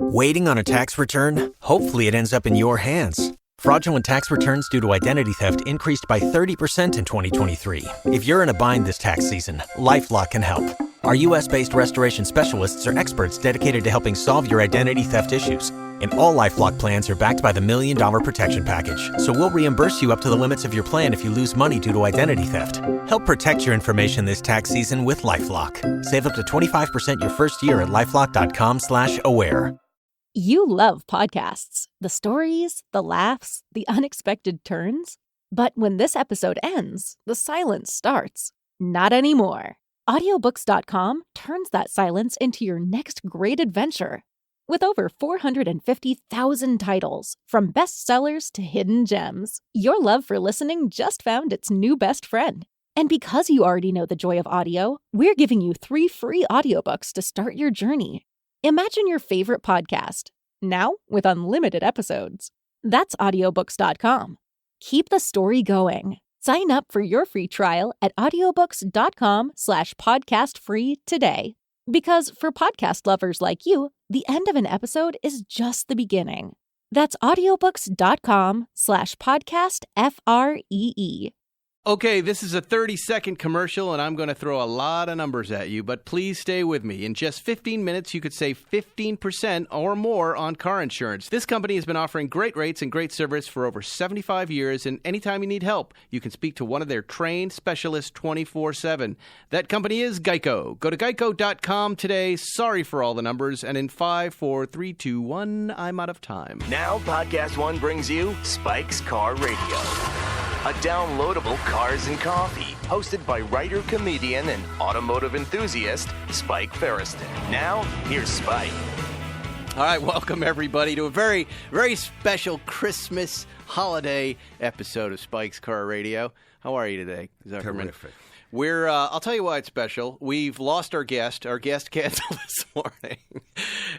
Waiting on a tax return? Hopefully it ends up in your hands. Fraudulent tax returns due to identity theft increased by 30% in 2023. If you're in a bind this tax season, LifeLock can help. Our U.S.-based restoration specialists are experts dedicated to helping solve your identity theft issues. And all LifeLock plans are backed by the $1 Million Protection Package. So we'll reimburse you up to the limits of your plan if you lose money due to identity theft. Help protect your information this tax season with LifeLock. Save up to 25% your first year at LifeLock.com/aware. You love podcasts, the stories, the laughs, the unexpected turns. But when this episode ends, the silence starts. Not anymore. Audiobooks.com turns that silence into your next great adventure. With over 450,000 titles, from bestsellers to hidden gems, your love for listening just found its new best friend. And because you already know the joy of audio, we're giving you 3 free audiobooks to start your journey. Imagine your favorite podcast, now with unlimited episodes. That's audiobooks.com. Keep the story going. Sign up for your free trial at audiobooks.com/podcastfree today. Because for podcast lovers like you, the end of an episode is just the beginning. That's audiobooks.com/podcastfree. Okay, this is a 30-second commercial, and I'm going to throw a lot of numbers at you, but please stay with me. In just 15 minutes, you could save 15% or more on car insurance. This company has been offering great rates and great service for over 75 years, and anytime you need help, you can speak to one of their trained specialists 24/7. That company is Geico. Go to geico.com today. Sorry for all the numbers, and in 5, 4, 3, 2, 1, I'm out of time. Now, Podcast One brings you Spike's Car Radio. A downloadable cars and coffee, hosted by writer, comedian, and automotive enthusiast, Spike Ferriston. Now, here's Spike. All right, welcome everybody to a very, very special Christmas holiday episode of Spike's Car Radio. How are you today, Zuckerman? Terrific. I'll tell you why it's special. We've lost our guest. Our guest canceled this morning.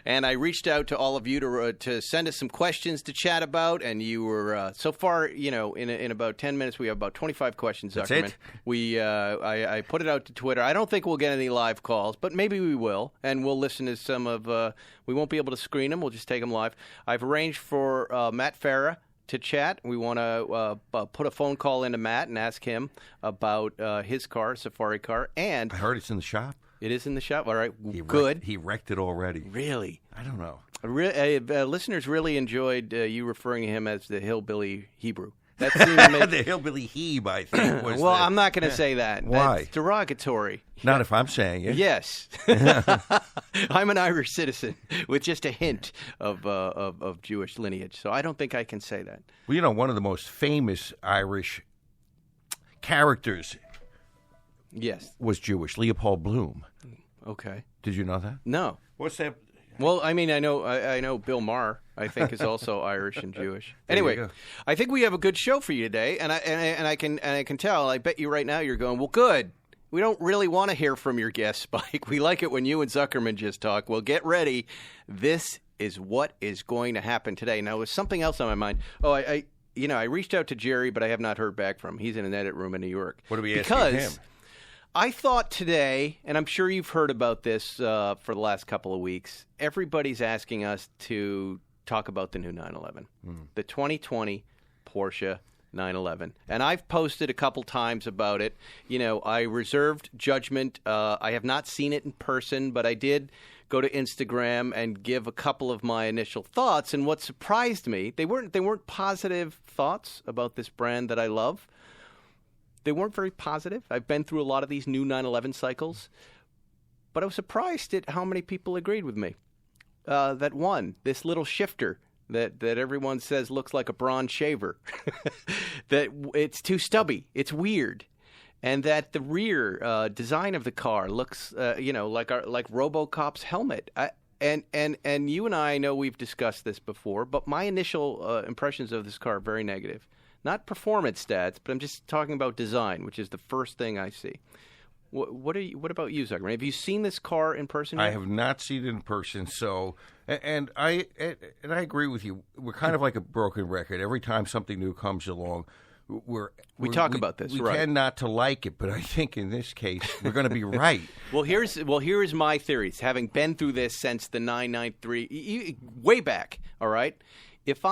And I reached out to all of you to send us some questions to chat about. And you were, so far, in about 10 minutes, we have about 25 questions, Zuckerman. That's it? I put it out to Twitter. I don't think we'll get any live calls, but maybe we will. And we'll listen to some of, we won't be able to screen them. We'll just take them live. I've arranged for Matt Farah to chat. We want to put a phone call into Matt and ask him about his car, Safari car. And I heard it's in the shop. It is in the shop. All right, good. He wrecked it already. Really? I don't know. Listeners really enjoyed you referring to him as the hillbilly Hebrew. That seemed to make... The hillbilly Hebe, I think. Was well, I'm not going to say that. Why? That's derogatory. Not if I'm saying it. Yes. I'm an Irish citizen with just a hint of Jewish lineage, so I don't think I can say that. Well, one of the most famous Irish characters was Jewish, Leopold Bloom. Okay. Did you know that? No. What's that? Well, I mean, I know Bill Maher, I think, is also Irish and Jewish. Anyway, I think we have a good show for you today, and I can tell. I bet you right now you're going, well, good. We don't really want to hear from your guest, Spike. We like it when you and Zuckerman just talk. Well, get ready. This is what is going to happen today. Now, there's something else on my mind. Oh, I reached out to Jerry, but I have not heard back from him. He's in an edit room in New York. What are we asking him? I thought today, and I'm sure you've heard about this for the last couple of weeks, everybody's asking us to talk about the new 911, the 2020 Porsche 911. And I've posted a couple times about it. I reserved judgment. I have not seen it in person, but I did go to Instagram and give a couple of my initial thoughts. And what surprised me, they weren't positive thoughts about this brand that I love. They weren't very positive. I've been through a lot of these new 911 cycles, but I was surprised at how many people agreed with me. That one, this little shifter that everyone says looks like a bronze shaver, that it's too stubby, it's weird, and that the rear design of the car looks, like RoboCop's helmet. And you and I know we've discussed this before, but my initial impressions of this car are very negative. Not performance stats, but I'm just talking about design, which is the first thing I see. What about you, Zuckerman? Have you seen this car in person yet? I have not seen it in person. So, and I agree with you. We're kind of like a broken record. Every time something new comes along, we talk about this. We right. tend not to like it, but I think in this case we're going to be right. Well, here's my theories. Having been through this since the 993, way back. All right, if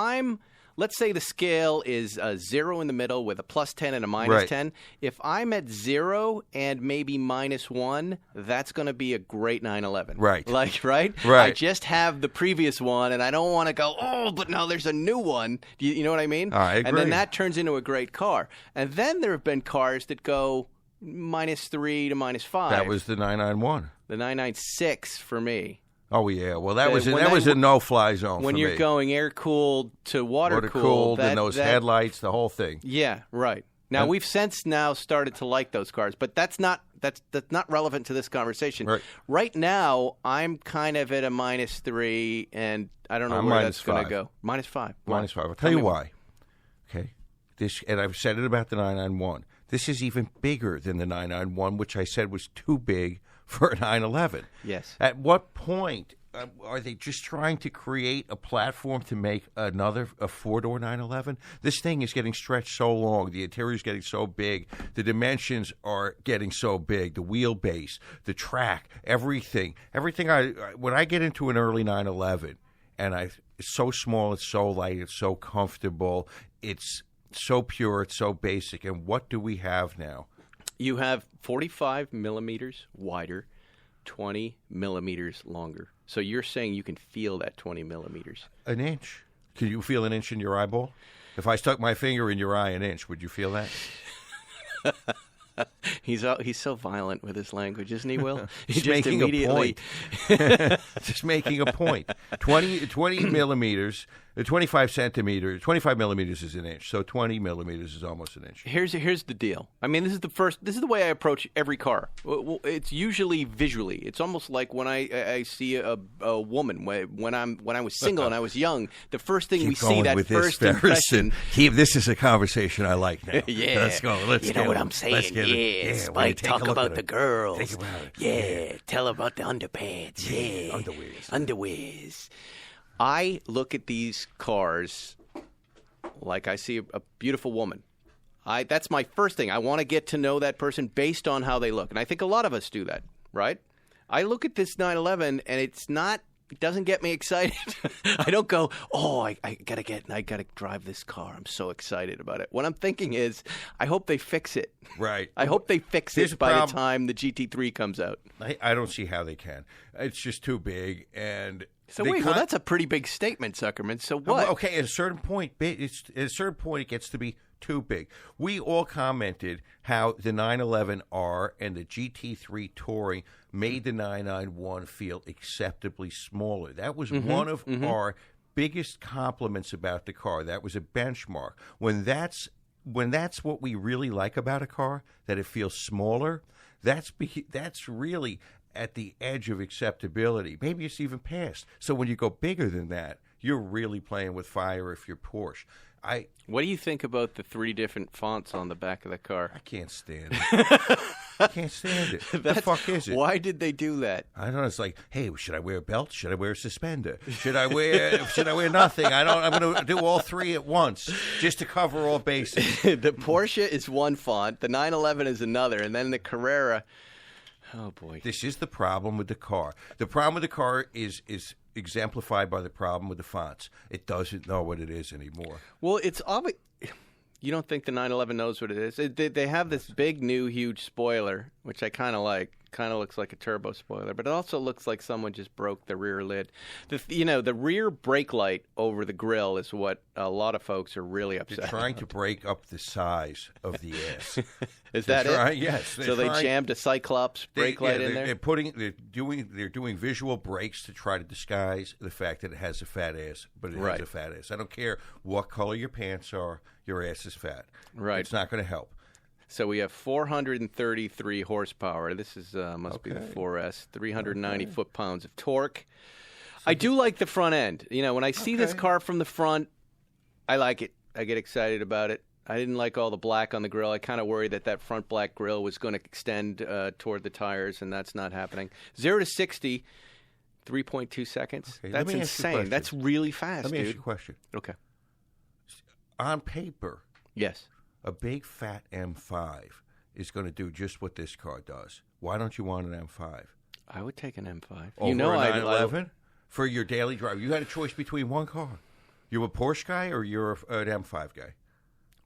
let's say the scale is a 0 in the middle with a plus 10 and a minus 10. If I'm at 0 and maybe minus 1, that's going to be a great 911. Right. Right? I just have the previous one, and I don't want to go, but now there's a new one. You know what I mean? I agree. And then that turns into a great car. And then there have been cars that go minus 3 to minus 5. That was the 991. The 996 for me. Oh yeah, well that was a no-fly zone when for you're me. going air-cooled to water-cooled. Water-cooled and those headlights, the whole thing. Yeah, right. Now we've since now started to like those cars, but that's not relevant to this conversation. Right now, I'm kind of at a minus 3, and I don't know where that's going to go. Minus 5. Minus 5. I'll tell you why. Okay, and I've said it about the 991. This is even bigger than the 991, which I said was too big for a 911. Yes. At what point are they just trying to create a platform to make a 4-door 911? This thing is getting stretched so long. The interior is getting so big. The dimensions are getting so big. The wheelbase, the track, everything. When I get into an early 911, and it's so small, it's so light, it's so comfortable, it's so pure, it's so basic. And what do we have now? You have 45 millimeters wider, 20 millimeters longer. So you're saying you can feel that 20 millimeters. An inch. Can you feel an inch in your eyeball? If I stuck my finger in your eye an inch, would you feel that? He's so violent with his language, isn't he, Will? He's making a point. Just making a point. 20 millimeters, 25 centimeters, 25 millimeters is an inch, so 20 millimeters is almost an inch. Here's the deal. I mean, this is the way I approach every car. It's usually visually. It's almost like when I see a woman when I was single and I was young. The first thing we see, that first impression. This is a conversation I like now. Yeah, let's go. You know what I'm saying? Yeah, Spike, talk about the girls. Think about it. Yeah, tell about the underpants. Yeah, underwears. I look at these cars like I see a beautiful woman. That's my first thing. I want to get to know that person based on how they look. And I think a lot of us do that, right? I look at this 911 and it doesn't get me excited. I don't go, I gotta drive this car. I'm so excited about it. What I'm thinking is, I hope they fix it. Right. I hope they fix it by the time the GT3 comes out. I don't see how they can. It's just too big. And so that's a pretty big statement, Zuckerman. So what? Okay, at a certain point, it gets to be too big. We all commented how the 911R and the GT3 Touring made the 991 feel acceptably smaller. That was one of our biggest compliments about the car. That was a benchmark. When that's what we really like about a car, that it feels smaller, that's really at the edge of acceptability. Maybe it's even past. So when you go bigger than that, you're really playing with fire if you're Porsche. What do you think about the 3 different fonts on the back of the car? I can't stand it. I can't stand it. What the fuck is it? Why did they do that? I don't know. It's like, hey, should I wear a belt? Should I wear a suspender? Should I wear nothing? I'm going to do all 3 at once just to cover all bases. The Porsche is one font, the 911 is another, and then the Carrera. Oh boy. This is the problem with the car. The problem with the car is exemplified by the problem with the fonts. It doesn't know what it is anymore. Well, it's obvious. You don't think the 911 knows what it is? They have this big, new, huge spoiler, which I kind of like. Kind of looks like a turbo spoiler, but it also looks like someone just broke the rear lid. The rear brake light over the grill is what a lot of folks are really upset They're trying about. to break up the size of the ass. Is that it? Yes. So they jammed a Cyclops brake light in there? They're doing visual brakes to try to disguise the fact that it has a fat ass, but it has a fat ass. I don't care what color your pants are, your ass is fat. Right. It's not going to help. So we have 433 horsepower. This is must be the 4S. 390 foot-pounds of torque. I do like the front end. When I see this car from the front, I like it. I get excited about it. I didn't like all the black on the grill. I kind of worried that front black grill was going to extend toward the tires, and that's not happening. 0 to 60, 3.2 seconds. Okay, that's insane. That's really fast, Let me dude. ask you a question. Okay. On paper, yes, a big fat M5 is going to do just what this car does. Why don't you want an M5? I would take an M5. Over a 911 for your daily drive. You had a choice between one car. You a Porsche guy or you're an M5 guy?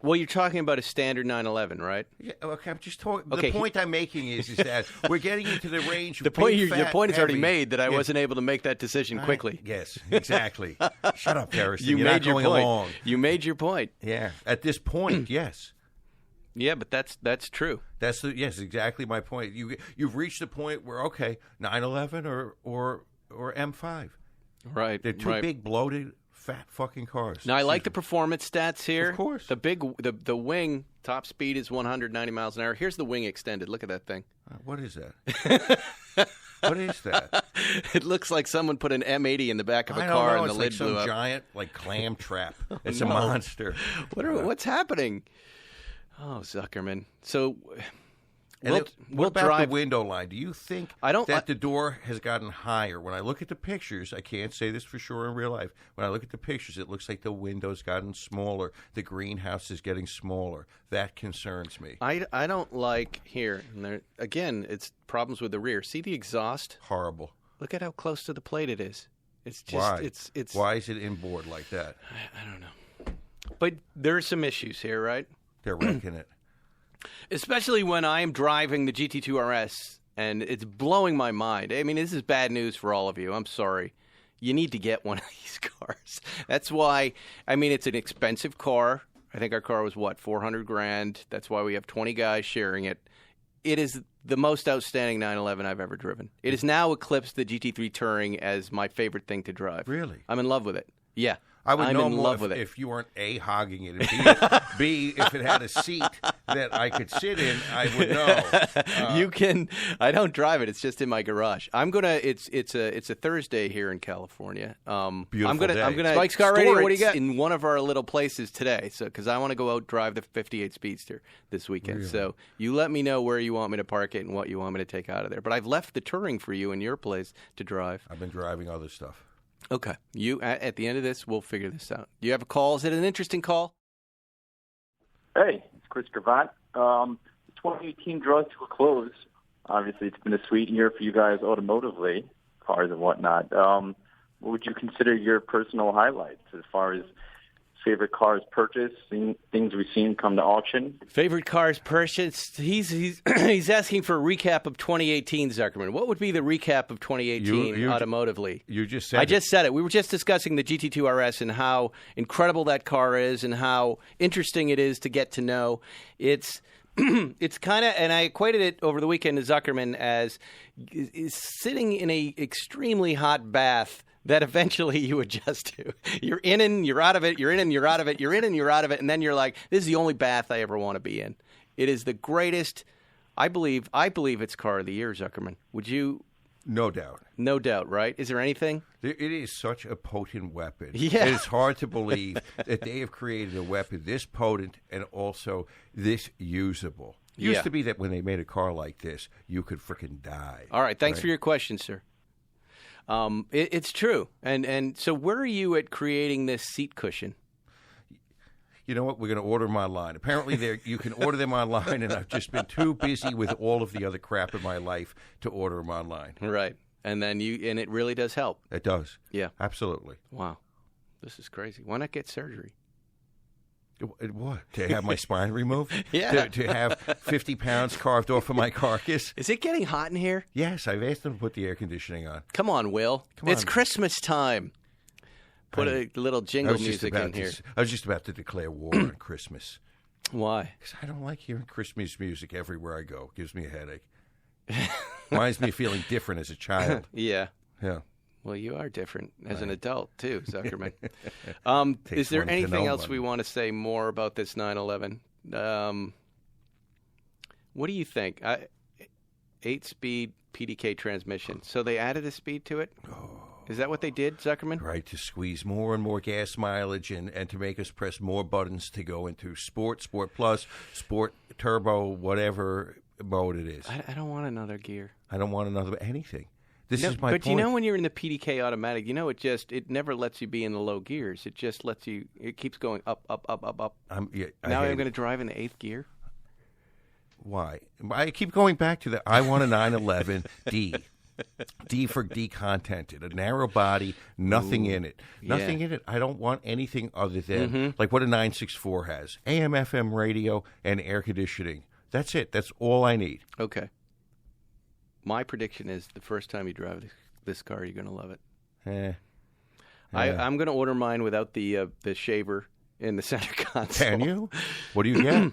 Well, you're talking about a standard 911, right? Yeah, okay, I'm just talking. Okay. The point I'm making is that we're getting into the range of The point, big, your fat, point is already heavy. made that I Yes. wasn't able to make that decision quickly. Yes, exactly. Shut up, Harrison. You You're made not your going point. along. You made your point. Yeah, at this point, yes. Yeah, but that's true. Yes, exactly my point. You've reached the point where, okay, 911 or M5. Right. They're two big, bloated, fat fucking cars. Now I like the performance stats here. Of course. The wing top speed is 190 miles an hour. Here's the wing extended. Look at that thing. What is that? What is that? It looks like someone put an M80 in the back of a I car don't know. and the It's lid like blew some up. giant clam trap. It's a no. monster. What's happening? Oh, Zuckerman. So And we'll what about drive. the window line? Do you think that the door has gotten higher? When I look at the pictures, I can't say this for sure in real life. When I look at the pictures, it looks like the window's gotten smaller. The greenhouse is getting smaller. That concerns me. I don't like here. And there, again, it's problems with the rear. See the exhaust? Horrible. Look at how close to the plate it is. It's just Why? it's Why is it inboard like that? I don't know. But there are some issues here, right? They're wrecking it. Especially when I am driving the GT2 RS, and it's blowing my mind. I mean, this is bad news for all of you. I'm sorry. You need to get one of these cars. That's why, I mean, it's an expensive car. I think our car was, $400,000. That's why we have 20 guys sharing it. It is the most outstanding 911 I've ever driven. It has now eclipsed the GT3 Touring as my favorite thing to drive. Really? I'm in love with it. Yeah. I would I'm know in more love with it. if you weren't A, hogging it, and B, if it had a seat that I could sit in, I would know. You can. I don't drive it. It's just in my garage. I'm gonna. It's a Thursday here in California. Beautiful I'm gonna. day. I'm gonna. Spike's Car store Radio, it what do you got? in one of our little places today? So because I want to go out drive the 58 Speedster this weekend. Really? So you let me know where you want me to park it and what you want me to take out of there. But I've left the Touring for you in your place to drive. I've been driving other stuff. Okay. You at the end of this, we'll figure this out. Do you have a call? Is it an interesting call? Hey, it's Chris Gravant. 2018 draws to a close. Obviously, it's been a sweet year for you guys automotively, cars and whatnot. What would you consider your personal highlights as far as favorite cars purchased, things we've seen come to auction? Favorite cars purchased? He's he's asking for a recap of 2018, Zuckerman. What would be the recap of 2018 automotively? You just said I just said it. We were just discussing the GT2 RS and how incredible that car is and how interesting it is to get to know. It's kind of, and I equated it over the weekend to Zuckerman as sitting in a extremely hot bath that eventually you adjust to. You're in and you're out of it, you're in and you're out of it, you're in and you're out of it, and then you're like, this is the only bath I ever want to be in. It is the greatest, I believe it's car of the year, Zuckerman. Would you? No doubt. No doubt, right? Is there anything? It is such a potent weapon. Yeah. It is hard to believe that they have created a weapon this potent and also this usable. Used to be that when they made a car like this, you could frickin' die. All right, thanks for your question, sir. It's true. And so where are you at creating this seat cushion? You know what? We're going to order them online. Apparently, you can order them online, and I've just been too busy with all of the other crap in my life to order them online. Right. And then it really does help. It does. Yeah. Absolutely. Wow. This is crazy. Why not get surgery? What? To have my spine removed? Yeah. To have 50 pounds carved off of my carcass? Is it getting hot in here? Yes, I've asked them to put the air conditioning on. Come on, Will. It's Christmas time. Put a little jingle music in here. I was just about to declare war on Christmas. Why? Because I don't like hearing Christmas music everywhere I go. It gives me a headache. Reminds me of feeling different as a child. Yeah. Yeah. Well, you are different as an adult, too, Zuckerman. Is there one to anything know else one. we want to say more about this 911? What do you think? 8-speed PDK transmission. So they added a speed to it? Is that what they did, Zuckerman? Right, to squeeze more and more gas mileage and to make us press more buttons to go into Sport, Sport Plus, Sport Turbo, whatever mode it is. I don't want another gear. I don't want another anything. This is my point. But you know when you're in the PDK automatic, it never lets you be in the low gears. It just lets you, it keeps going up, up, up, up, up. Now I'm going to drive in the 8th gear? Why? I keep going back to I want a 911 D. D for decontented, a narrow body, nothing in it. Nothing in it. I don't want anything other than like what a 964 has. AM, FM radio, and air conditioning. That's it. That's all I need. Okay. My prediction is the first time you drive this car, you're going to love it. I'm going to order mine without the shaver in the center console. Can you? What do you get?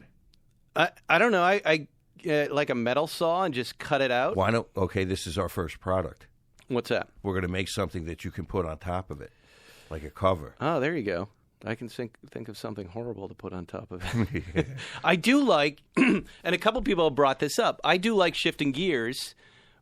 I don't know. I like a metal saw and just cut it out. Why not? Okay, this is our first product. What's that? We're going to make something that you can put on top of it, like a cover. Oh, there you go. I can think of something horrible to put on top of it. I do like, and a couple people have brought this up, I do like shifting gears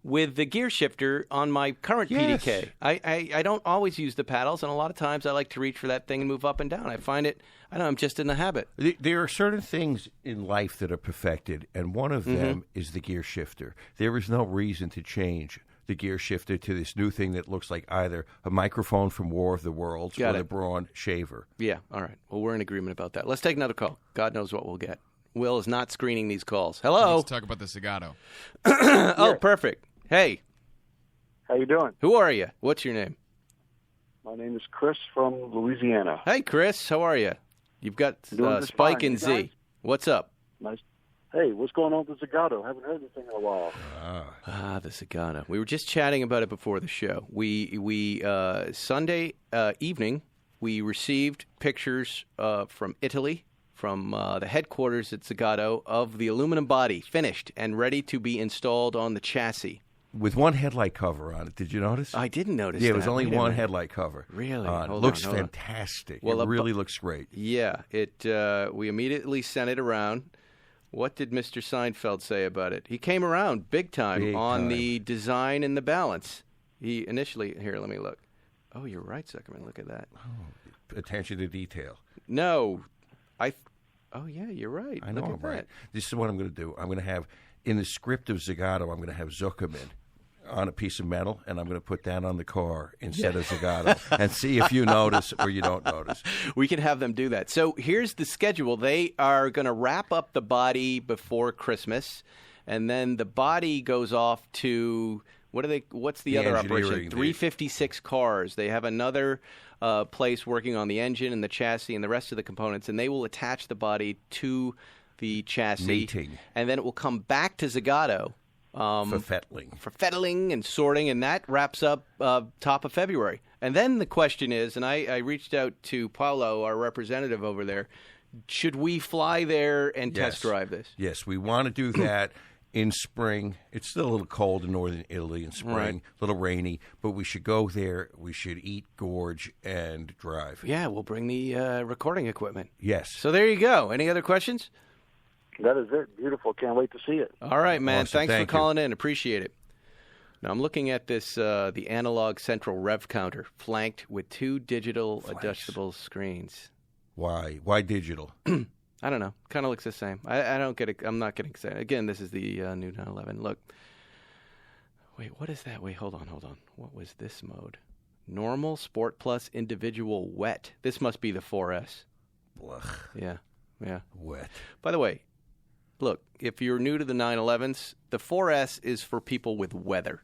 with the gear shifter on my current PDK. I don't always use the paddles, and a lot of times I like to reach for that thing and move up and down. I find it, I'm just in the habit. There are certain things in life that are perfected, and one of them is the gear shifter. There is no reason to change the gear shifter to this new thing that looks like either a microphone from War of the Worlds or the Braun shaver. Yeah, all right. Well, we're in agreement about that. Let's take another call. God knows what we'll get. Will is not screening these calls. Hello. Let's talk about the Zagato. Oh, perfect. Hey. How you doing? Who are you? What's your name? My name is Chris from Louisiana. Hey, Chris. How are you? You've got Spike and Z. What's up? Nice. Hey, what's going on with the Zagato? Haven't heard anything in a while. The Zagato. We were just chatting about it before the show. We Sunday evening, we received pictures from Italy, from the headquarters at Zagato, of the aluminum body, finished and ready to be installed on the chassis. With one headlight cover on it. Did you notice? I didn't notice that. Yeah, it was only one headlight cover. Really? It looks fantastic. Well, it really looks great. Yeah. We immediately sent it around. What did Mr. Seinfeld say about it? He came around big time on the design and the balance. He initially... Here, let me look. Oh, you're right, Zuckerman. Look at that. Oh, attention to detail. No. Oh, yeah, you're right. I know I'm right. This is what I'm going to do. I'm going to have... In the script of Zagato, I'm going to have Zuckerman on a piece of metal, and I'm going to put that on the car instead of Zagato, and see if you notice or you don't notice. We can have them do that. So here's the schedule. They are going to wrap up the body before Christmas, and then the body goes off to what's the other operation? 356 cars. They have another place working on the engine and the chassis and the rest of the components, and they will attach the body to the chassis, and then it will come back to Zagato for fettling and sorting, and that wraps up top of February. And then the question is, and I reached out to Paolo, our representative over there, should we fly there and test drive this? Yes, we want to do that in spring. It's still a little cold in northern Italy in spring, a little rainy, but we should go there. We should eat, gorge, and drive. Yeah, we'll bring the recording equipment. Yes. So there you go. Any other questions? That is it. Beautiful. Can't wait to see it. All right, man. Awesome. Thanks for calling in. Appreciate it. Now, I'm looking at this, the analog central rev counter, flanked with 2 digital adjustable screens. Why? Why digital? I don't know. Kind of looks the same. I don't get it. I'm not getting excited. Again, this is the new 911. Look. Wait, what is that? Wait, hold on. What was this mode? Normal, Sport Plus, Individual, Wet. This must be the 4S. Blech. Yeah. Wet. By the way, look, if you're new to the 911s, the 4S is for people with weather.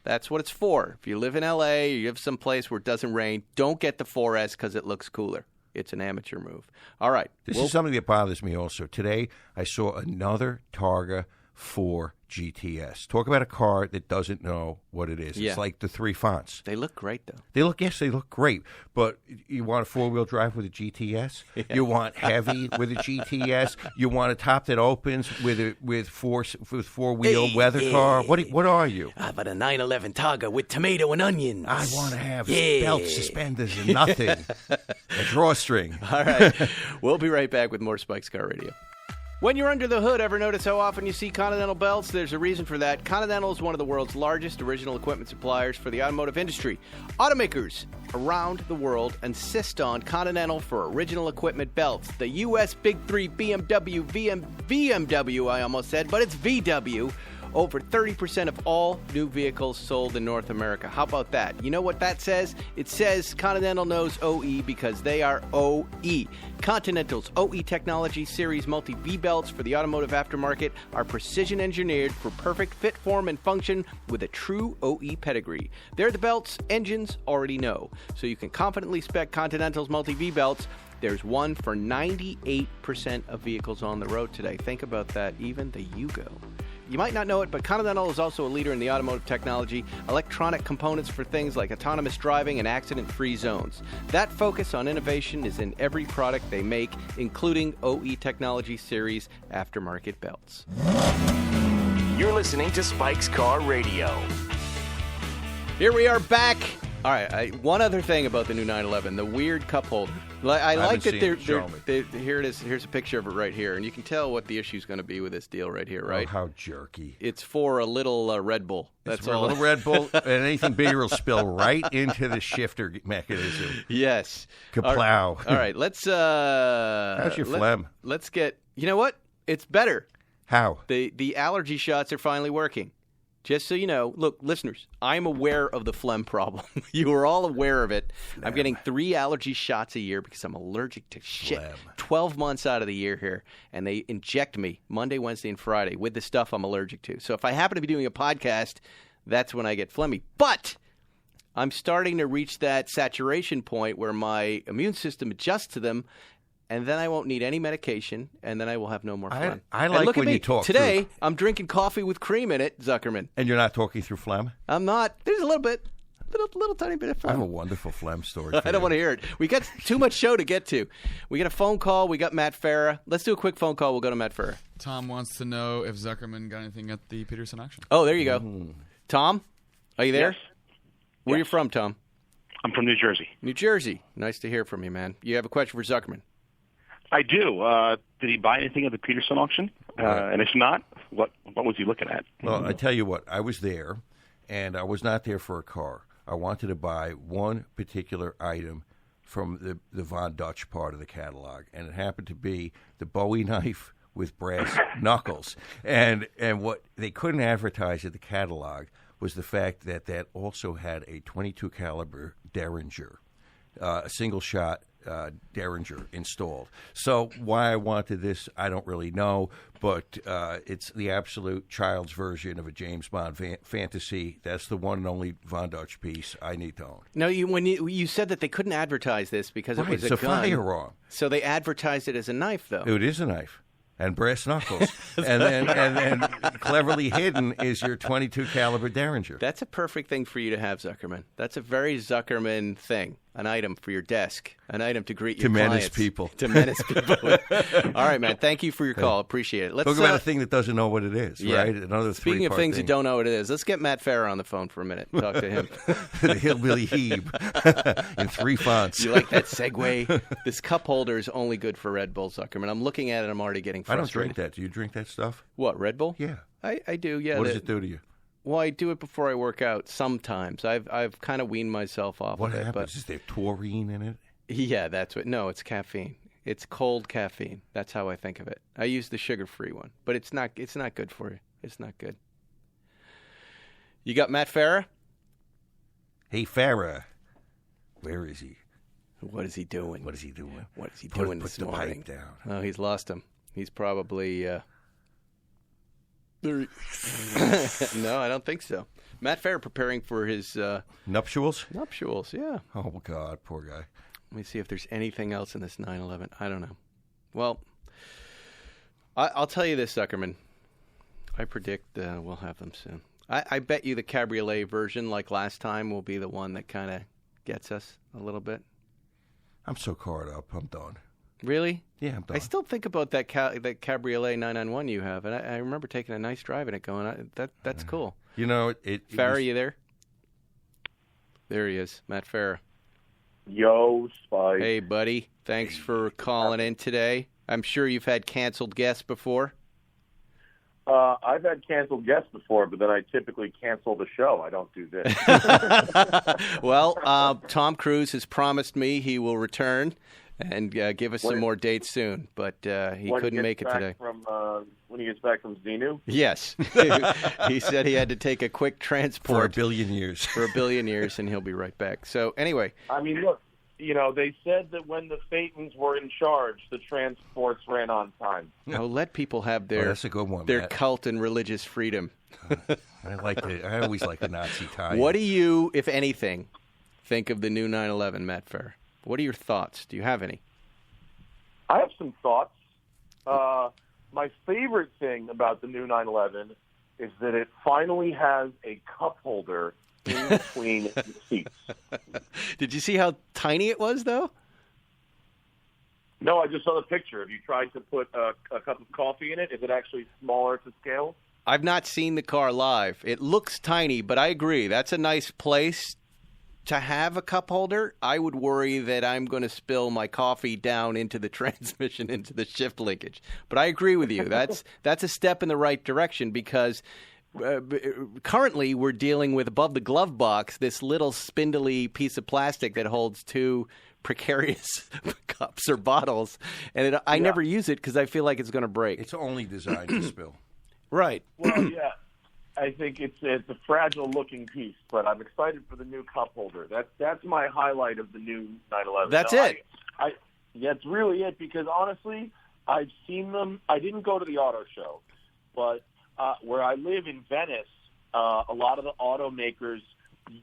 That's what it's for. If you live in L.A. or you live someplace where it doesn't rain, don't get the 4S because it looks cooler. It's an amateur move. All right. This is something that bothers me also. Today, I saw another Targa 4 GTS. Talk about a car that doesn't know what it is. Yeah. It's like the 3 fonts. They look great, though. They look great. But you want a 4-wheel drive with a GTS? Yeah. You want heavy with a GTS? You want a top that opens with four-wheel weather car? What are you? How about a 911 Targa with tomato and onions? I want to have belts, suspenders, and nothing. A drawstring. All right. We'll be right back with more Spike's Car Radio. When you're under the hood, ever notice how often you see Continental belts? There's a reason for that. Continental is one of the world's largest original equipment suppliers for the automotive industry. Automakers around the world insist on Continental for original equipment belts. The U.S. Big Three, BMW, I almost said, but it's VW, over 30% of all new vehicles sold in North America. How about that? You know what that says? It says Continental knows OE because they are OE. Continental's OE Technology Series multi V-belts for the automotive aftermarket are precision engineered for perfect fit, form, and function with a true OE pedigree. They're the belts engines already know, so you can confidently spec Continental's multi V-belts. There's one for 98% of vehicles on the road today. Think about that, even the Yugo. You might not know it, but Continental is also a leader in the automotive technology, electronic components for things like autonomous driving and accident-free zones. That focus on innovation is in every product they make, including OE Technology Series aftermarket belts. You're listening to Spike's Car Radio. Here we are back. All right, one other thing about the new 911, the weird cup holder. I like that they're here it is. Here's a picture of it right here, and you can tell what the issue is going to be with this deal right here, right? Oh, how jerky! It's for a little Red Bull. That's all. A little Red Bull, and anything bigger will spill right into the shifter mechanism. Yes. Kaplow. All right, let's. How's your phlegm? Let's get. You know what? It's better. How? The allergy shots are finally working. Just so you know, look, listeners, I'm aware of the phlegm problem. You are all aware of it. Phlegm. I'm getting 3 allergy shots a year because I'm allergic to shit. Phlegm. 12 months out of the year here, and they inject me Monday, Wednesday, and Friday with the stuff I'm allergic to. So if I happen to be doing a podcast, that's when I get phlegmy. But I'm starting to reach that saturation point where my immune system adjusts to them, and then I won't need any medication, and then I will have no more phlegm. I like look when at me. you talk today. through. I'm drinking coffee with cream in it, Zuckerman. And you're not talking through phlegm? I'm not. There's a little bit, little tiny bit of phlegm. I have a wonderful phlegm story. I don't want to hear it. We got too much show to get to. We got a phone call. We got Matt Farah. Let's do a quick phone call. We'll go to Matt Farah. Tom wants to know if Zuckerman got anything at the Peterson auction. Oh, there you go. Tom, are you there? Yes. Where are you from, Tom? I'm from New Jersey. New Jersey. Nice to hear from you, man. You have a question for Zuckerman? I do. Did he buy anything at the Peterson auction? And if not, what was he looking at? Well, I tell you what, I was there, and I was not there for a car. I wanted to buy one particular item from the Von Dutch part of the catalog, and it happened to be the Bowie knife with brass knuckles. And what they couldn't advertise at the catalog was the fact that that also had a .22 caliber Derringer, a single-shot Derringer installed. So why I wanted this, I don't really know, but it's the absolute child's version of a James Bond fantasy. That's the one and only Von Dutch piece I need to own. No, when you said that they couldn't advertise this because it was a gun. It's a firearm. So they advertised it as a knife, though. It is a knife. And brass knuckles, and then cleverly hidden is your .22 caliber Derringer. That's a perfect thing for you to have, Zuckerman. That's a very Zuckerman thing. An item for your desk. An item to greet your clients. To menace people. All right, man. Thank you for your call. Appreciate it. Let's talk about a thing that doesn't know what it is, right? Another Speaking of things that don't know what it is, let's get Matt Farah on the phone for a minute and talk to him. The hillbilly Hebe in 3 fonts. You like that segue? This cup holder is only good for Red Bull, Zuckerman. I'm looking at it. I'm already getting frustrated. I don't drink that. Do you drink that stuff? What, Red Bull? Yeah. I do, yeah. What does it do to you? Well, I do it before I work out sometimes. I've kind of weaned myself off what of it. What happens? Is there taurine in it? Yeah, that's what. No, it's caffeine. It's cold caffeine. That's how I think of it. I use the sugar-free one, but it's not good for you. It's not good. You got Matt Farah? Hey, Farah. Where is he? What is he doing? What is he doing? What is he doing put this the morning? pipe down. Oh, he's lost him. He's probably... No, I don't think so. Matt Farah preparing for his... Nuptials? Nuptials, yeah. Oh, God, poor guy. Let me see if there's anything else in this 911. I don't know. Well, I'll tell you this, Zuckerman. I predict we'll have them soon. I bet you the cabriolet version, like last time, will be the one that kind of gets us a little bit. I'm so caught up. I'm done. Really? Yeah, I'm done. I still think about that cabriolet 991 you have, and I remember taking a nice drive in it going, that's cool. You know, Farah, you there? There he is, Matt Farah. Yo, Spike. Hey, buddy. Thanks for calling in today. I'm sure you've had canceled guests before. I've had canceled guests before, but then I typically cancel the show. I don't do this. Well, Tom Cruise has promised me he will return, and give us some more dates soon. But he couldn't make it today. When he gets back from Xenu? Yes. He said he had to take a quick transport. For a billion years. For a billion years, and he'll be right back. So anyway. I mean, look, they said that when the Phaetons were in charge, the transports ran on time. Oh, let people have their that's a good one, their Matt. cult and religious freedom. I always like the Nazi tie. What do you, if anything, think of the new 911, Matt Farah? What are your thoughts? Do you have any? I have some thoughts. My favorite thing about the new 911 is that it finally has a cup holder in between the seats. Did you see how tiny it was, though? No, I just saw the picture. Have you tried to put a cup of coffee in it? Is it actually smaller to scale? I've not seen the car live. It looks tiny, but I agree. That's a nice place to have a cup holder. I would worry that I'm going to spill my coffee down into the transmission, into the shift linkage. But I agree with you. That's a step in the right direction because currently we're dealing with above the glove box this little spindly piece of plastic that holds two precarious cups or bottles. And I never use it because I feel like it's going to break. It's only designed to spill. Right. Well, yeah. I think it's a fragile-looking piece, but I'm excited for the new cup holder. That's my highlight of the new 911. That's it. That's really it, because honestly, I've seen them. I didn't go to the auto show, but where I live in Venice, a lot of the automakers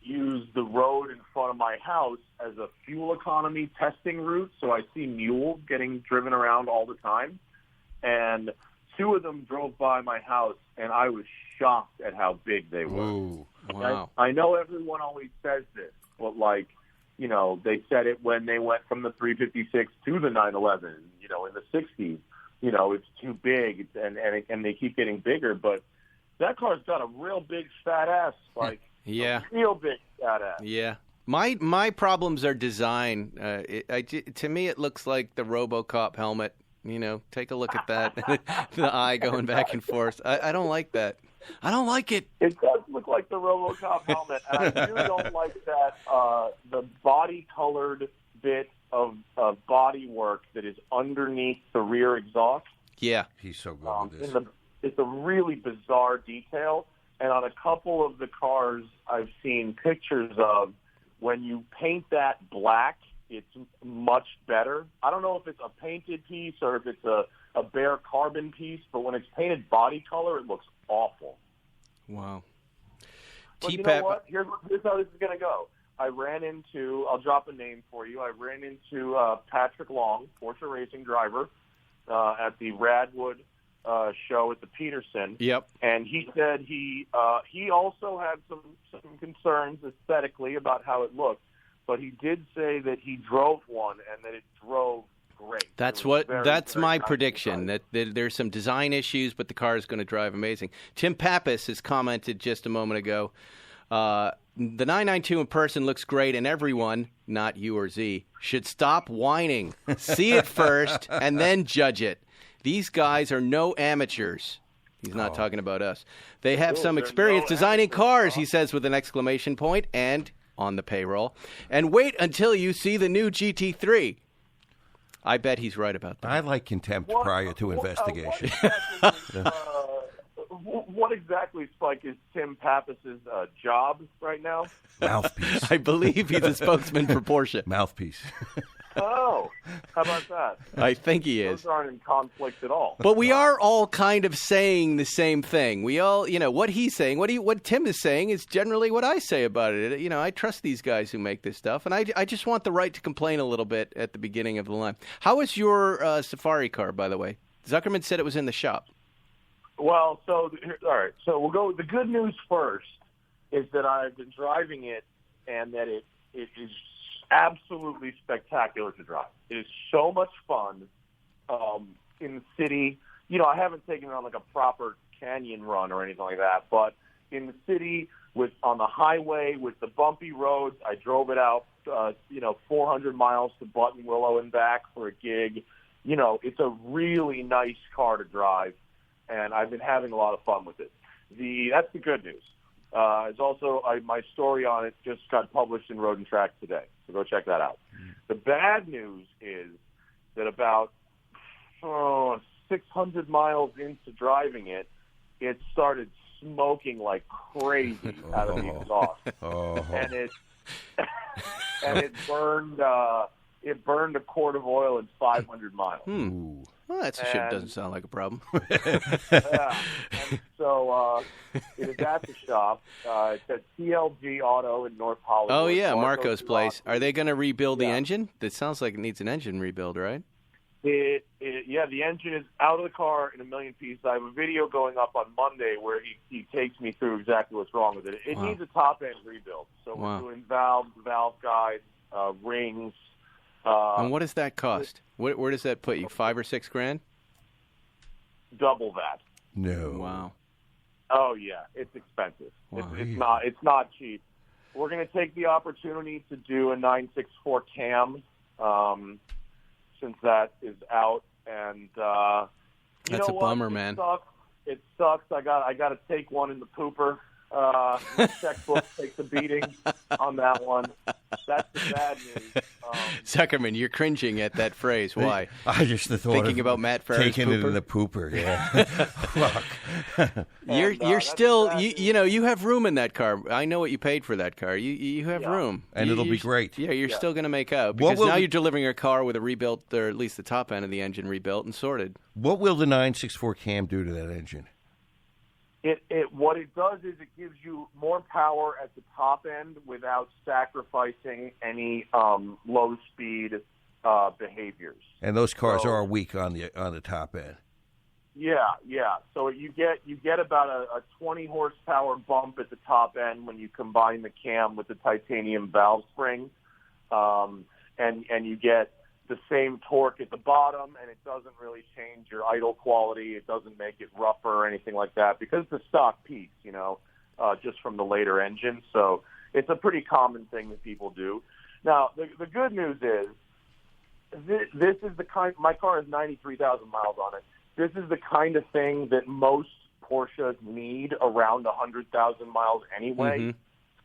use the road in front of my house as a fuel economy testing route, so I see mules getting driven around all the time, and two of them drove by my house, and I was shocked at how big they were. Ooh, wow. I know everyone always says this, but they said it when they went from the 356 to the 911, in the 60s. It's too big, and they keep getting bigger, but that car's got a real big fat ass, Spike. Yeah. A real big fat ass. Yeah. My problems are design. To me, it looks like the RoboCop helmet. Take a look at that. The eye going back and forth. I don't like that. I don't like it. It does look like the RoboCop helmet, and I really don't like that the body-colored bit of body work that is underneath the rear exhaust. Yeah. He's so good with this. It's a really bizarre detail, and on a couple of the cars I've seen pictures of, when you paint that black, it's much better. I don't know if it's a painted piece or if it's a bare carbon piece, but when it's painted body color, it looks awful. Wow. But you know what? Here's how this is going to go. I'll drop a name for you. I ran into Patrick Long, Porsche racing driver, at the Radwood show at the Peterson. Yep. And he said he also had some concerns aesthetically about how it looked, but he did say that he drove one and that it drove great. That's my nice prediction, that there's some design issues, but the car is going to drive amazing. Tim Pappas has commented just a moment ago, the 992 in person looks great, and everyone, not you or Z, should stop whining. See it first and then judge it. These guys are no amateurs. He's not talking about us. They have some experience designing cars, he says with an exclamation point, and on the payroll. And wait until you see the new GT3. I bet he's right about that. I like contempt prior to investigation. What exactly, Spike, is Tim Pappas's job right now? Mouthpiece. I believe he's a spokesman for Porsche. Mouthpiece. Oh, how about that? I think he is. Those aren't in conflict at all. But we are all kind of saying the same thing. We all, what he's saying, what Tim is saying is generally what I say about it. I trust these guys who make this stuff, and I just want the right to complain a little bit at the beginning of the line. How is your Safari car, by the way? Zuckerman said it was in the shop. Well, all right. So we'll go. The good news first is that I've been driving it, and that it is absolutely spectacular to drive. It is so much fun in the city. I haven't taken it on like a proper canyon run or anything like that, but in the city on the highway with the bumpy roads, I drove it out, 400 miles to Buttonwillow and back for a gig. It's a really nice car to drive, and I've been having a lot of fun with it. That's the good news. It's also my story on it just got published in Road and Track today, so go check that out. The bad news is that about 600 miles into driving it, it started smoking like crazy out of the exhaust, and it burned a quart of oil in 500 miles. Well, that doesn't sound like a problem. Yeah, and so it is at the shop. It's at TLG Auto in North Hollywood. Oh yeah, Marco's place. Are they going to rebuild the engine? That sounds like it needs an engine rebuild, right? Yeah, the engine is out of the car in a million pieces. I have a video going up on Monday where he takes me through exactly what's wrong with it. It needs a top-end rebuild. So we're doing valve guides, rings. And what does that cost? Where does that put you? $5,000 or $6,000? Double that. No. Wow. Oh yeah, it's expensive. Wow. It's not cheap. We're going to take the opportunity to do a 964 cam. Since that is out, and that's a bummer, man. It sucks. I got to take one in the pooper. The checkbook takes a beating on that one. That's the bad news. Zuckerman, you're cringing at that phrase. Why? I just thought thinking about Matt Farah's taking pooper? it in the pooper. Yeah. Fuck. You're still you have room in that car. I know what you paid for that car. You have room, and it'll be great. Yeah, you're still going to make out because now you're delivering a car with a rebuilt, or at least the top end of the engine rebuilt and sorted. What will the 964 cam do to that engine? What it does is it gives you more power at the top end without sacrificing any low speed behaviors. And those cars are weak on the top end. Yeah. So you get about a 20 horsepower bump at the top end when you combine the cam with the titanium valve spring, and you get the same torque at the bottom, and it doesn't really change your idle quality. It doesn't make it rougher or anything like that because it's a stock piece, just from the later engine. So it's a pretty common thing that people do. Now, the good news is this is the kind. My car has 93,000 miles on it. This is the kind of thing that most Porsches need around 100,000 miles anyway. Mm-hmm.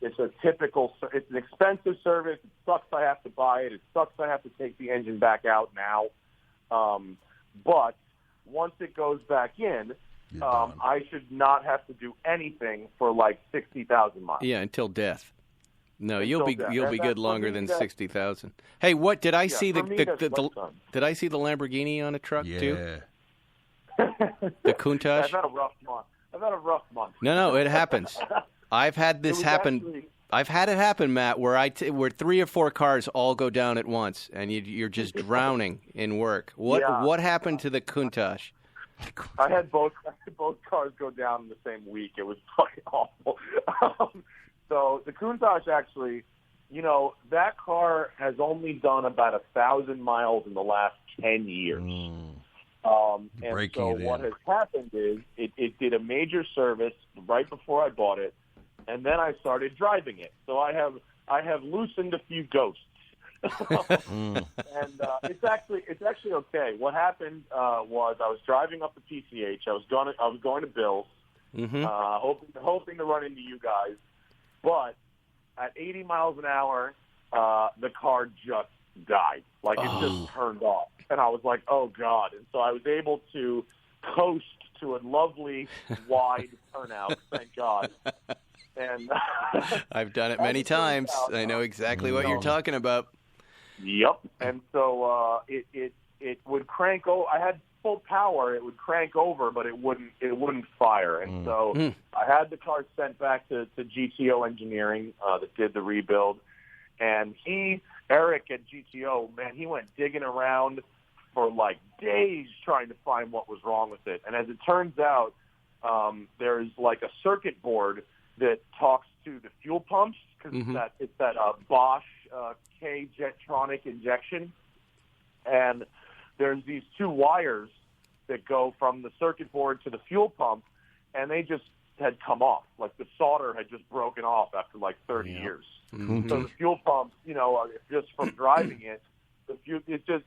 It's it's an expensive service. It sucks I have to buy it. It sucks I have to take the engine back out now. But once it goes back in, I should not have to do anything for like 60,000 miles. Yeah, until death. No, you'll be good longer than 60,000. Hey, what did I see did I see the Lamborghini on a truck too? The Countach? I've had a rough month. No, it happens. I've had this happen. I've had it happen, Matt, where where 3 or 4 cars all go down at once, and you're just drowning in work. What happened to the Countach? I had both cars go down in the same week. It was fucking awful. So the Countach actually, that car has only done about 1,000 miles in the last 10 years. And so what has happened is it did a major service right before I bought it, and then I started driving it. So I have loosened a few ghosts. And it's actually okay. What happened was I was driving up the PCH. I was going to Bill's, hoping to run into you guys, but at 80 miles an hour, the car just died. Like it just turned off, and I was like, "Oh God!" And so I was able to coast to a lovely wide turnout. Thank God. And I've done it many times. I know exactly what you're talking about. Yep. And so it would crank over. I had full power. It would crank over, but it wouldn't fire. And so I had the car sent back to GTO Engineering that did the rebuild. And Eric at GTO, man, he went digging around for like days trying to find what was wrong with it. And as it turns out, there's like a circuit board that talks to the fuel pumps because it's that Bosch K Jetronic injection, and there's these 2 wires that go from the circuit board to the fuel pump, and they just had come off. Like the solder had just broken off after like 30 years. So the fuel pumps, just from driving it, it's just,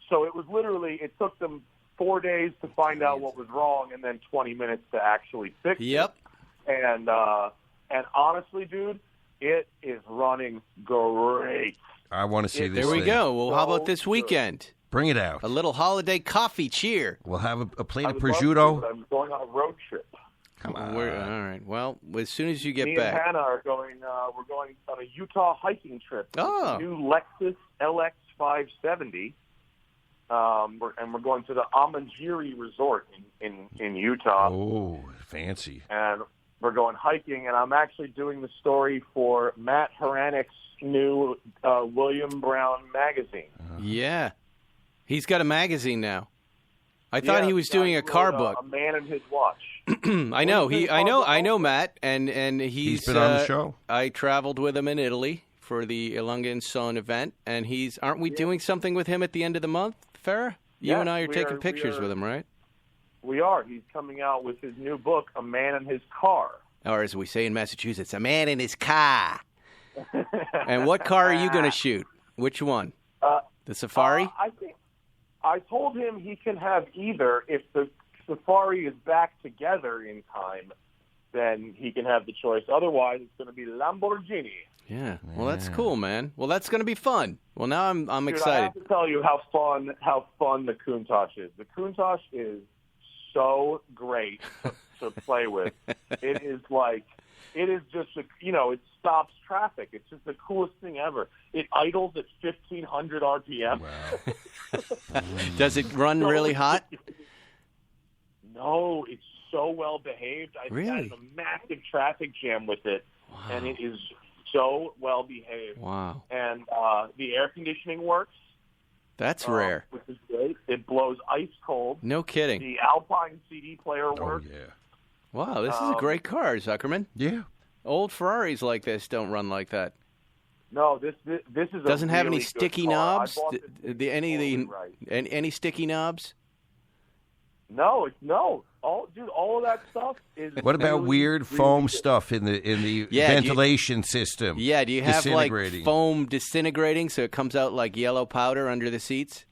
so it was literally, it took them 4 days to find out what was wrong and then 20 minutes to actually fix it. And honestly, dude, it is running great. I want to see this. There we go. Well, how about this weekend? Bring it out. A little holiday coffee cheer. We'll have a plate I of would love to, prosciutto. but I'm going on a road trip. Come on. All right. Well, as soon as you get Me back. and Hannah are going. We're going on a Utah hiking trip. Oh. New Lexus LX 570. We're going to the Amanjiri Resort in Utah. Oh, fancy. And we're going hiking, and I'm actually doing the story for Matt Farah's new William Brown magazine. Yeah. He's got a magazine now. I thought he was Yeah, doing a car wrote, book. A Man and His Watch. I know. I know Matt, and he's been on the show. I traveled with him in Italy for the Ilunga and Son event, and aren't we doing something with him at the end of the month, Farah? You and I are taking pictures with him, right? We are. He's coming out with his new book, A Man and His Car. Or as we say in Massachusetts, a man in his car. And what car are you going to shoot? Which one? The Safari? I told him he can have either. If the Safari is back together in time, then he can have the choice. Otherwise, it's going to be Lamborghini. Yeah. Well, that's cool, man. Well, that's going to be fun. Well, now I'm Dude, excited. I have to tell you how fun the Countach is. The Countach is so great to play with. It is just it stops traffic. It's just the coolest thing ever. It idles at 1,500 RPM. Wow. Does it run really hot? No, it's so well behaved. I Really? had a massive traffic jam with it, and it is so well behaved. Wow. And the air conditioning works. That's rare. Which is great. It blows ice cold. No kidding. The Alpine CD player works. Oh, yeah. Wow, this is a great car, Zuckerman. Yeah. Old Ferraris like this don't run like that. No, this is Doesn't a have really any good sticky car. I knobs. bought this Any sticky knobs? No. All of that stuff is. What about really, weird really foam good. stuff in the Yeah, ventilation system? Yeah, do you have like Disintegrating. foam disintegrating so it comes out like yellow powder under the seats?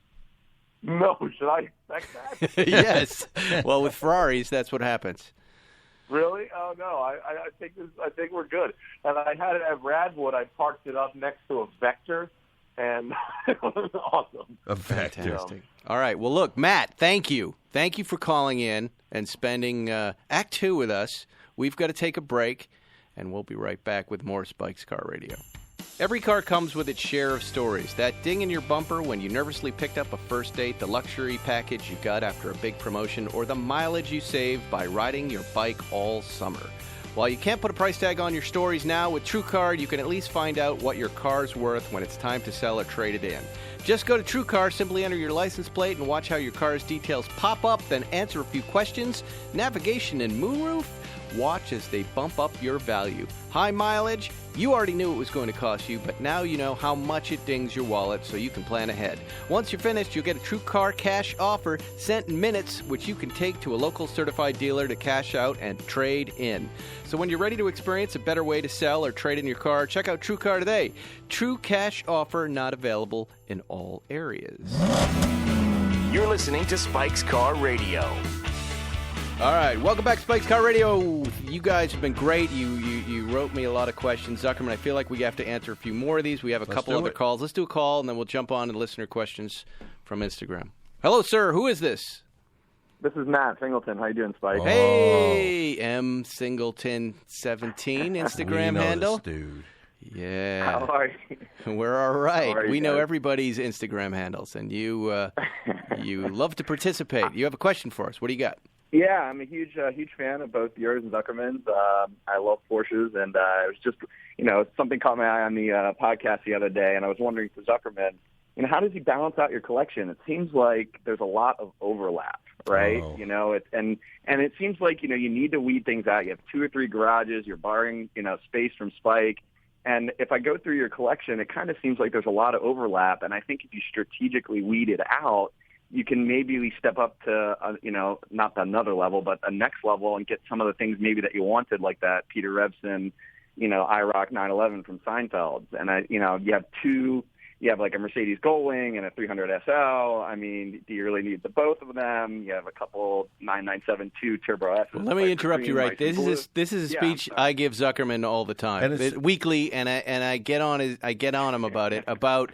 No, should I expect that? Yes. Well, with Ferraris, that's what happens. Really? Oh no, I think we're good. And I had it at Radwood. I parked it up next to a Vector, and it was awesome. A Vector. Fantastic. All right. Well, look, Matt, thank you. Thank you for calling in and spending Act 2 with us. We've got to take a break, and we'll be right back with more Spike's Car Radio. Every car comes with its share of stories. That ding in your bumper when you nervously picked up a first date, the luxury package you got after a big promotion, or the mileage you saved by riding your bike all summer. While you can't put a price tag on your stories now, with TrueCar, you can at least find out what your car's worth when it's time to sell or trade it in. Just go to TrueCar, simply enter your license plate, and watch how your car's details pop up, then answer a few questions. Navigation and moonroof? Watch as they bump up your value. High mileage? You already knew it was going to cost you, but now you know how much it dings your wallet so you can plan ahead. Once you're finished, you'll get a TrueCar cash offer sent in minutes, which you can take to a local certified dealer to cash out and trade in. So when you're ready to experience a better way to sell or trade in your car, check out TrueCar today. True cash offer not available in all areas. You're listening to Spike's Car Radio. All right, welcome back to Spike's Car Radio. You guys have been great. You wrote me a lot of questions. Zuckerman, I feel like we have to answer a few more of these. We have a couple other calls. Let's do a call, and then we'll jump on to listener questions from Instagram. Hello, sir. Who is this? This is Matt Singleton. How you doing, Spike? Hey, M Singleton 17 Instagram handle. Dude. Yeah. How are you? We're all right. How are you We know guys? everybody's Instagram handles, and you love to participate. You have a question for us. What do you got? Yeah, I'm a huge fan of both yours and Zuckerman's. I love Porsches, and it was just, something caught my eye on the podcast the other day, and I was wondering for Zuckerman, how does he balance out your collection? It seems like there's a lot of overlap, right? Oh. And it seems like, you need to weed things out. You have 2 or 3 garages, you're borrowing, space from Spike. And if I go through your collection, it kind of seems like there's a lot of overlap, and I think if you strategically weed it out, you can maybe step up to, not another level, but a next level and get some of the things maybe that you wanted, like that Peter Revson, IROC 911 from Seinfeld. And, you have like a Mercedes Gullwing and a 300 SL. I mean, do you really need the both of them? You have a couple 9972 Turbo S. Let me interrupt you right. This is a speech I give Zuckerman all the time, And weekly, and I get on him about it, about